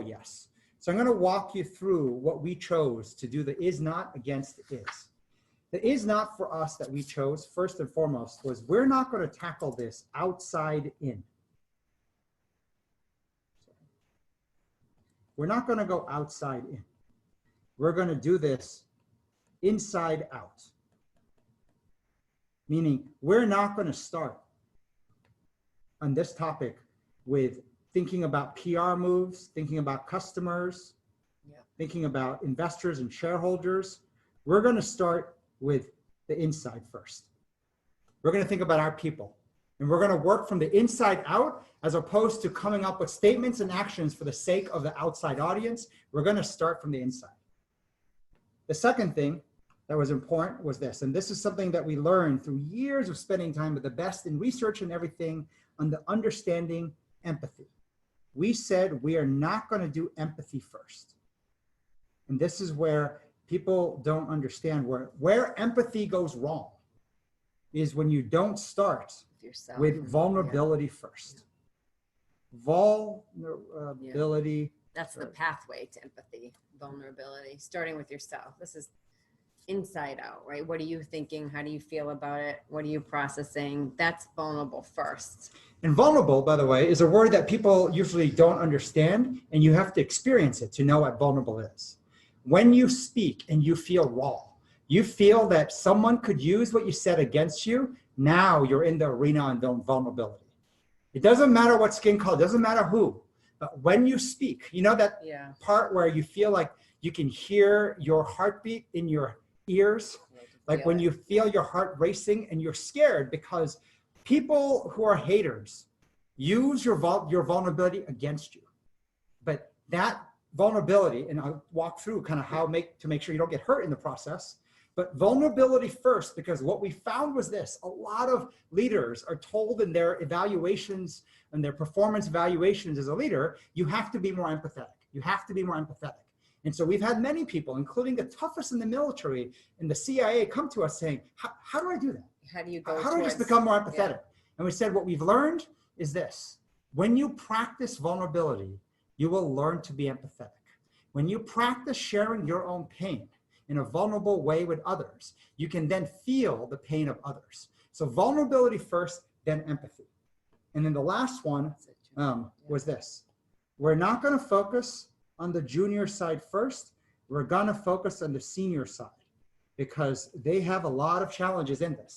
yes. So I'm going to walk you through what we chose to do the is not against the is. The is not for us that we chose, first and foremost, was we're not going to tackle this outside in. We're not going to go outside in. We're going to do this inside out. Meaning we're not going to start on this topic with thinking about PR moves, thinking about customers, thinking about investors and shareholders. We're going to start with the inside first. We're going to think about our people, and we're going to work from the inside out as opposed to coming up with statements and actions for the sake of the outside audience. We're going to start from the inside. The second thing that was important was this, and this is something that we learned through years of spending time with the best in research and everything on the understanding empathy. We said we are not going to do empathy first. And this is where people don't understand where empathy goes wrong is when you don't start with vulnerability first. Vulnerability. That's the pathway to empathy, vulnerability, starting with yourself. This is inside out, right? What are you thinking? How do you feel about it? What are you processing? That's vulnerable first. And vulnerable, by the way, is a word that people usually don't understand, and you have to experience it to know what vulnerable is. When you speak and you feel raw, you feel that someone could use what you said against you, now you're in the arena on vulnerability. It doesn't matter what skin color, it doesn't matter who, but when you speak, you know that part where you feel like you can hear your heartbeat in your ears, like when you feel your heart racing and you're scared because people who are haters use your vulnerability against you. But that vulnerability, and I'll walk through kind of how to make sure you don't get hurt in the process, but vulnerability first, because what we found was this: a lot of leaders are told in their evaluations and their performance evaluations as a leader, you have to be more empathetic. You have to be more empathetic. And so we've had many people, including the toughest in the military and the CIA, come to us saying, how do I do that? How do you go How do I just become more empathetic? And we said, what we've learned is this: when you practice vulnerability, you will learn to be empathetic. When you practice sharing your own pain in a vulnerable way with others, you can then feel the pain of others. So vulnerability first, then empathy. And then the last one was this: we're not going to focus on the junior side first. We're going to focus on the senior side because they have a lot of challenges in this.